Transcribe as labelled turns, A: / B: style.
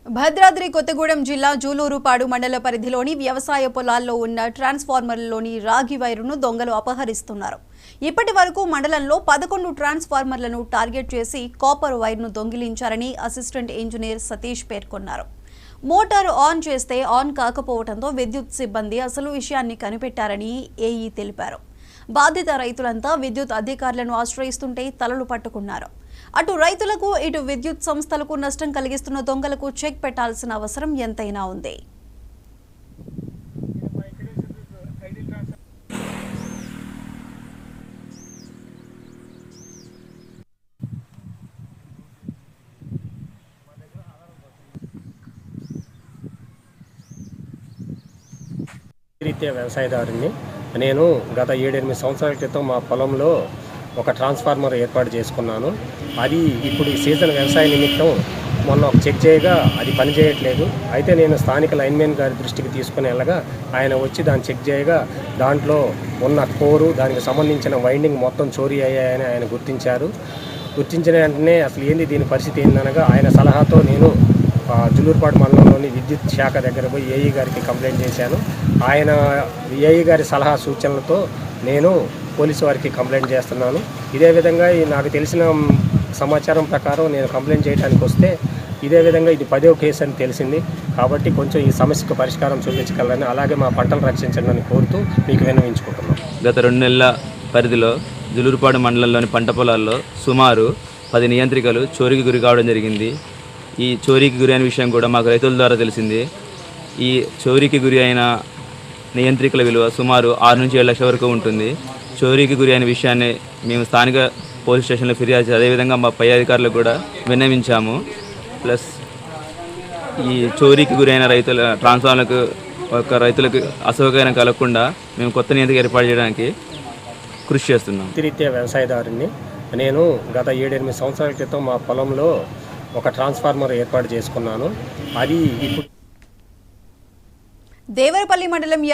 A: భద్రాద్రి కొత్తగూడెం జిల్లా జూలూరుపాడు మండల పరిధిలోని వ్యవసాయ పొలాల్లో ఉన్న ట్రాన్స్ఫార్మర్లలోని రాగి వైరును దొంగలు అపహరిస్తున్నారు. ఇప్పటి వరకు మండలంలో 11 ట్రాన్స్ఫార్మర్లను టార్గెట్ చేసి కాపర్ వైర్ను దొంగిలించారని అసిస్టెంట్ ఇంజనీర్ సతీష్ పేర్కొన్నారు. మోటారు ఆన్ చేస్తే ఆన్ కాకపోవడంతో విద్యుత్ సిబ్బంది అసలు విషయాన్ని కనిపెట్టారని ఏఈ తెలిపారు. బాధిత రైతులంతా విద్యుత్ అధికారులను ఆశ్రయిస్తుంటే తలలు పట్టుకున్నారు. అటు రైతులకు ఇటు విద్యుత్ సంస్థలకు నష్టం కలిగిస్తున్న దొంగలకు చెక్ పెట్టాల్సిన అవసరం ఎంతైనా ఉంది.
B: రీత్యా వ్యవసాయదారుని నేను గత 7-8 సంవత్సరాల క్రితం మా పొలంలో ఒక ట్రాన్స్ఫార్మర్ ఏర్పాటు చేసుకున్నాను. అది ఇప్పుడు ఈ సీజన్ వ్యవసాయ నిమిత్తం మొన్న చెక్ చేయగా అది పనిచేయట్లేదు. అయితే నేను స్థానిక లైన్మెన్ గారి దృష్టికి తీసుకుని వెళ్ళగా ఆయన వచ్చి దాన్ని చెక్ చేయగా దాంట్లో ఉన్న కోరు దానికి సంబంధించిన వైండింగ్ మొత్తం చోరీ అయ్యాయని ఆయన గుర్తించిన వెంటనే అసలు ఏంది దీని పరిస్థితి ఏందనగా ఆయన సలహాతో నేను జూలూరుపాడు మండలంలోని విద్యుత్ శాఖ దగ్గర పోయి ఏఈ గారికి కంప్లైంట్ చేశాను. ఆయన ఏఈ గారి సలహా సూచనలతో నేను పోలీసు వారికి కంప్లైంట్ చేస్తున్నాను. ఇదే విధంగా నాకు తెలిసిన సమాచారం ప్రకారం నేను కంప్లైంట్ చేయడానికి వస్తే ఇదే విధంగా ఇది 10వ కేసు అని తెలిసింది. కాబట్టి కొంచెం ఈ సమస్యకు పరిష్కారం చూపించగలని, అలాగే మా పంటలు రక్షించండి అని కోరుతూ మీకు విన్నవించుకుంటున్నాను.
C: గత 2 నెలల పరిధిలో జూలూరుపాడు మండలంలోని పంట పొలాల్లో సుమారు 10 నియంత్రికలు చోరీకి గురి కావడం జరిగింది. ఈ చోరీకి గురి అయిన విషయం కూడా మాకు రైతుల ద్వారా తెలిసింది. ఈ చోరీకి గురి అయిన నియంత్రికల విలువ సుమారు 6 నుంచి 7 లక్షల వరకు ఉంటుంది. చోరీకి గురి అయిన విషయాన్ని మేము స్థానిక పోలీస్ స్టేషన్లో ఫిర్యాదు చేసి అదేవిధంగా మా పై అధికారులకు కూడా విన్నవించాము. ప్లస్ ఈ చోరీకి గురి అయిన రైతులకు అసౌకర్యం కలగకుండా మేము కొత్త నియంత్రిక ఏర్పాటు చేయడానికి కృషి చేస్తున్నాం.
B: రీత్యా వ్యవసాయదారుని నేను గత 7-8 సంవత్సరాల క్రితం మా పొలంలో ఒక ట్రాన్స్ఫార్మర్ ఏర్పాటు చేసుకున్నాను. అది ఇప్పుడు
A: దేవరపల్లి మండలం